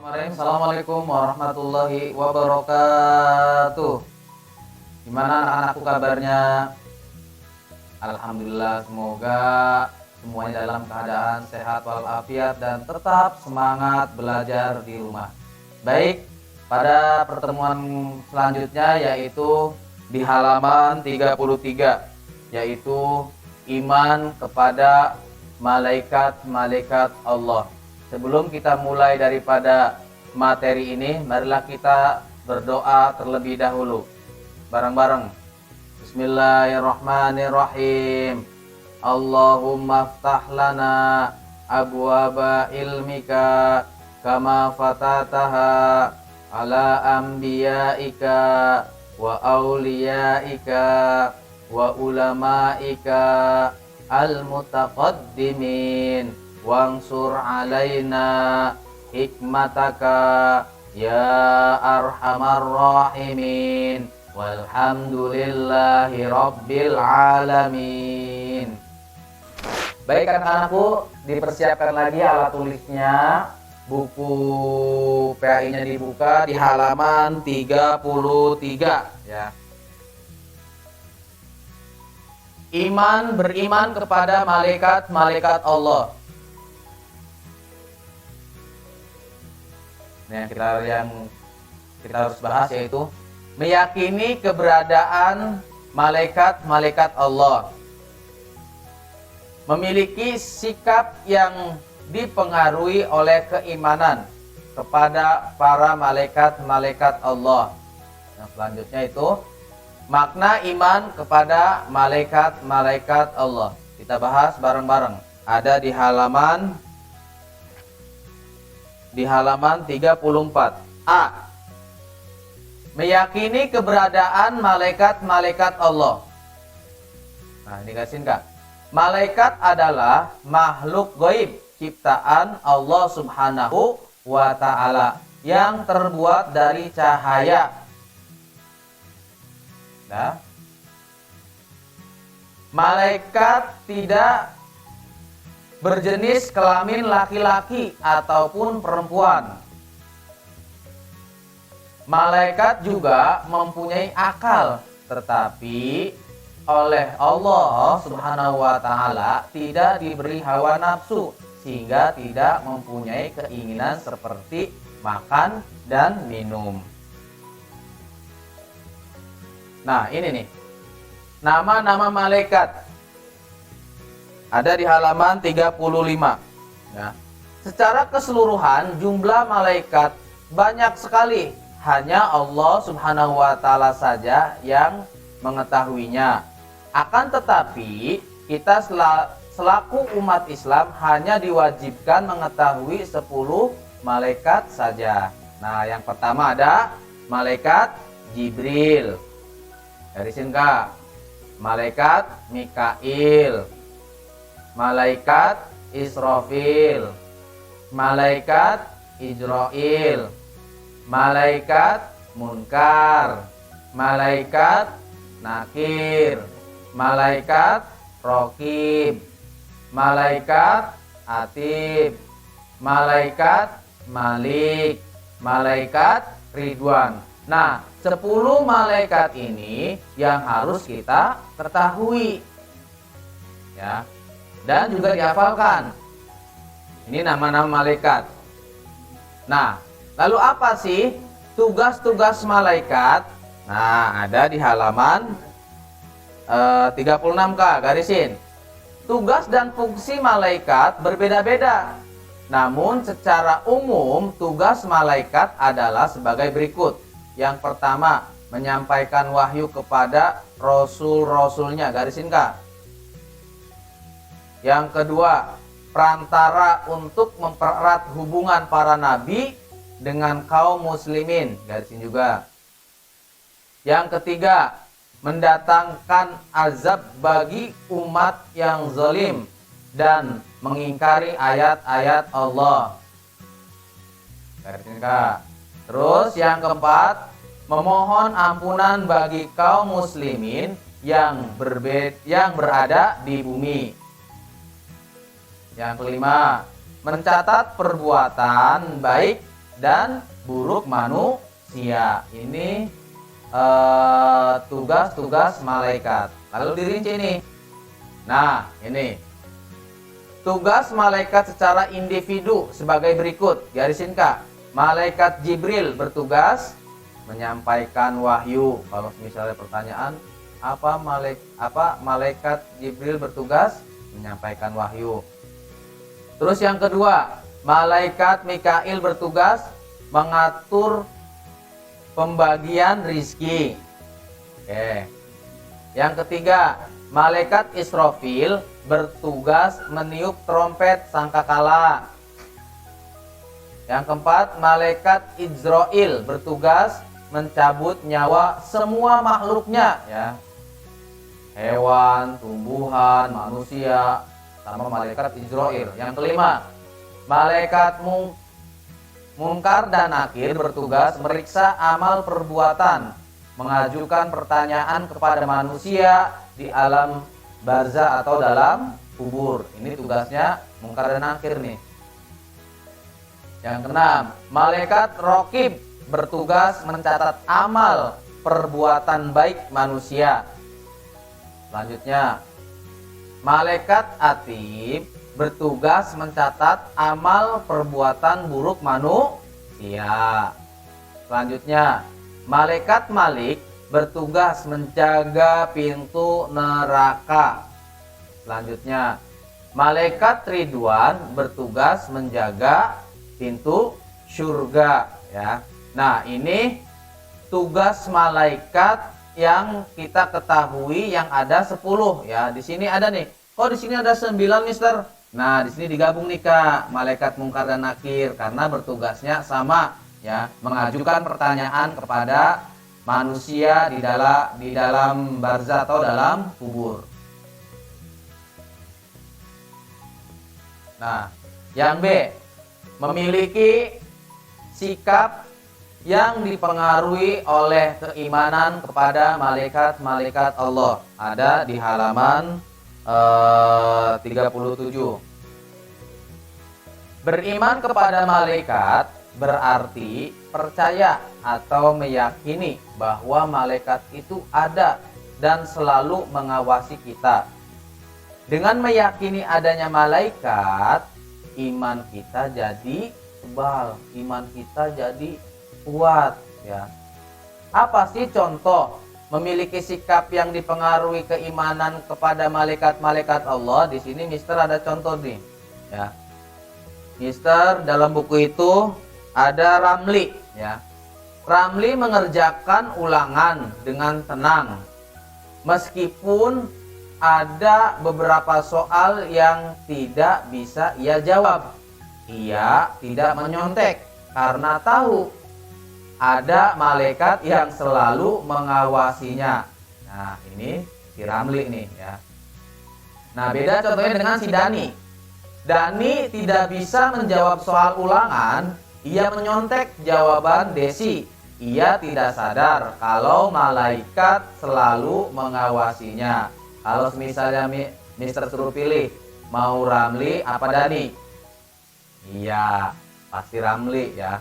Assalamualaikum warahmatullahi wabarakatuh. Gimana anak-anakku kabarnya? Alhamdulillah, semoga semuanya dalam keadaan sehat walafiat dan tetap semangat belajar di rumah. Baik, pada pertemuan selanjutnya yaitu di halaman 33, yaitu iman kepada malaikat-malaikat Allah. Sebelum kita mulai daripada materi ini, marilah kita berdoa terlebih dahulu bareng-bareng. Bismillahirrahmanirrahim. Allahumma ftah lana abwaba ilmika kama fatataha ala anbiyaika wa auliyaika wa ulamaika al-mutaqaddimin wansur alaina hikmataka ya arhamar rahimin walhamdulillahi rabbil alamin. Baik anak-anakku, dipersiapkan lagi alat tulisnya. Buku PAI-nya dibuka di halaman 33 ya. Beriman kepada malaikat-malaikat Allah. Yang kita harus bahas yaitu meyakini keberadaan malaikat-malaikat Allah. Memiliki sikap yang dipengaruhi oleh keimanan kepada para malaikat-malaikat Allah. Yang selanjutnya itu makna iman kepada malaikat-malaikat Allah. Kita bahas bareng-bareng. Ada di halaman 34. A. Meyakini keberadaan malaikat-malaikat Allah. Nah, dikasihin Kak. Malaikat adalah makhluk gaib ciptaan Allah Subhanahu wa ta'ala yang terbuat dari cahaya. Nah, malaikat tidak berjenis kelamin laki-laki ataupun perempuan. Malaikat juga mempunyai akal, tetapi oleh Allah Subhanahu wa ta'ala tidak diberi hawa nafsu, sehingga tidak mempunyai keinginan seperti makan dan minum. Nah, ini nih nama-nama malaikat ada di halaman 35 ya. Secara keseluruhan jumlah malaikat banyak sekali, hanya Allah Subhanahu wa ta'ala saja yang mengetahuinya. Akan tetapi kita selaku umat Islam hanya diwajibkan mengetahui 10 malaikat saja. Nah, yang pertama ada malaikat Jibril. Garisin Kak. Malaikat Mikail, malaikat Israfil, malaikat Ijrail, malaikat Munkar, malaikat Nakir, malaikat Raqib, malaikat Atib, malaikat Malik, malaikat Ridwan. Nah, 10 malaikat ini yang harus kita ketahui ya, dan juga dihafalkan. Ini nama-nama malaikat. Nah, lalu apa sih tugas-tugas malaikat? Nah, ada di halaman 36 Kak, garisin. Tugas dan fungsi malaikat berbeda-beda. Namun secara umum tugas malaikat adalah sebagai berikut. Yang pertama, menyampaikan wahyu kepada rasul-rasulnya, garisin Kak. Yang kedua, perantara untuk mempererat hubungan para nabi dengan kaum muslimin, garisin juga. Yang ketiga, mendatangkan azab bagi umat yang zalim dan mengingkari ayat-ayat Allah. Garisin Kak. Terus yang keempat, memohon ampunan bagi kaum muslimin yang berada di bumi. Yang kelima, mencatat perbuatan baik dan buruk manusia. Ini tugas-tugas malaikat. Lalu dirinci nih. Nah, ini tugas malaikat secara individu sebagai berikut. Garisin Kak. Malaikat Jibril bertugas menyampaikan wahyu. Kalau misalnya pertanyaan, apa malaikat Jibril bertugas menyampaikan wahyu. Terus yang kedua, malaikat Mikail bertugas mengatur pembagian rizki. Oke. Yang ketiga, malaikat Israfil bertugas meniup trompet sangkakala. Yang keempat, malaikat Izrail bertugas mencabut nyawa semua makhluknya, ya. Hewan, tumbuhan, manusia, sama malaikat Izrail. Yang kelima, malaikat Munkar dan Nakir bertugas meriksa amal perbuatan, mengajukan pertanyaan kepada manusia di alam barzah atau dalam kubur. Ini tugasnya Munkar dan Nakir nih. Yang keenam, malaikat Raqib bertugas mencatat amal perbuatan baik manusia. Selanjutnya, malaikat Atib bertugas mencatat amal perbuatan buruk manusia. Selanjutnya, malaikat Malik bertugas menjaga pintu neraka. Selanjutnya, malaikat Ridwan bertugas menjaga pintu surga, ya. Nah, ini tugas malaikat yang kita ketahui yang ada 10, ya. Di sini ada nih. Oh, di sini ada 9, Mister. Nah, di sini digabung nih Kak, malaikat Munkar dan Nakir karena bertugasnya sama, ya, mengajukan pertanyaan kepada manusia di dalam barzah atau dalam kubur. Nah, yang B, memiliki sikap yang dipengaruhi oleh keimanan kepada malaikat-malaikat Allah. Ada di halaman 37. Beriman kepada malaikat berarti percaya atau meyakini bahwa malaikat itu ada dan selalu mengawasi kita. Dengan meyakini adanya malaikat, iman kita jadi tebal, iman kita jadi kuat, ya. Apa sih contoh memiliki sikap yang dipengaruhi keimanan kepada malaikat-malaikat Allah? Di sini Mister ada contoh nih, ya. Mister dalam buku itu ada Ramli, ya. Ramli mengerjakan ulangan dengan tenang meskipun ada beberapa soal yang tidak bisa ia jawab. Ia tidak menyontek karena tahu ada malaikat yang selalu mengawasinya. Nah, ini si Ramli nih, ya. Nah, beda contohnya dengan si Dani. Dani tidak bisa menjawab soal ulangan, ia menyontek jawaban Desi. Ia tidak sadar kalau malaikat selalu mengawasinya. Kalau misalnya Mister suruh pilih, mau Ramli apa Dani? Iya, pasti Ramli, ya.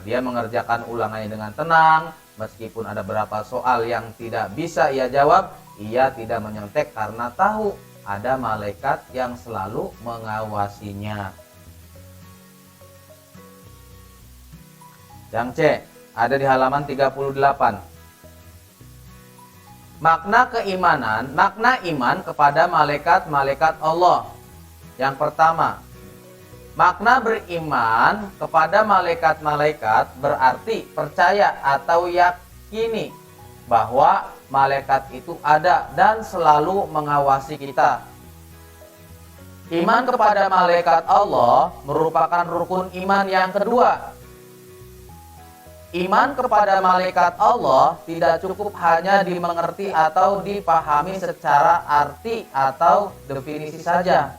Dia mengerjakan ulangannya dengan tenang, meskipun ada beberapa soal yang tidak bisa ia jawab, ia tidak menyontek karena tahu ada malaikat yang selalu mengawasinya. Yang C, ada di halaman 38. Makna iman kepada malaikat-malaikat Allah. Yang pertama, makna beriman kepada malaikat-malaikat berarti percaya atau yakini bahwa malaikat itu ada dan selalu mengawasi kita. Iman kepada malaikat Allah merupakan rukun iman yang kedua. Iman kepada malaikat Allah tidak cukup hanya dimengerti atau dipahami secara arti atau definisi saja.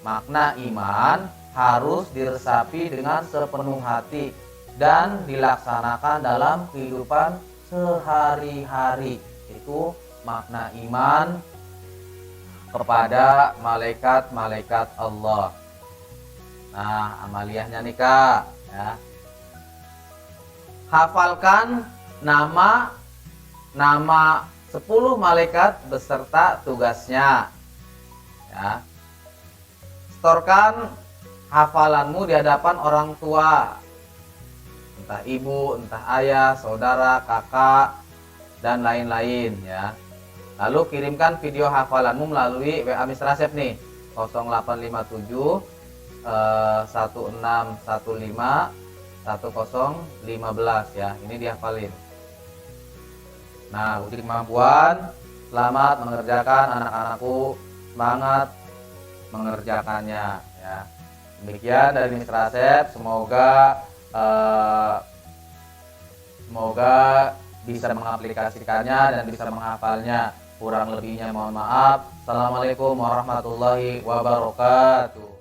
Makna iman harus diresapi dengan sepenuh hati dan dilaksanakan dalam kehidupan sehari-hari. Itu makna iman kepada malaikat-malaikat Allah. Nah, amaliyahnya nih Kak, Ya. Hafalkan nama 10 malaikat beserta tugasnya. Ya. Setorkan hafalanmu di hadapan orang tua, entah ibu, entah ayah, saudara, kakak, dan lain-lain ya. Lalu kirimkan video hafalanmu melalui WA Mr. Asep nih, 0857 1615 1015 ya. Ini dihafalin. Nah, uji kemampuan, selamat mengerjakan anak-anakku, semangat mengerjakannya ya. Demikian dari Mr. Asep, semoga bisa mengaplikasikannya dan bisa menghafalnya. Kurang lebihnya mohon maaf. Assalamualaikum warahmatullahi wabarakatuh.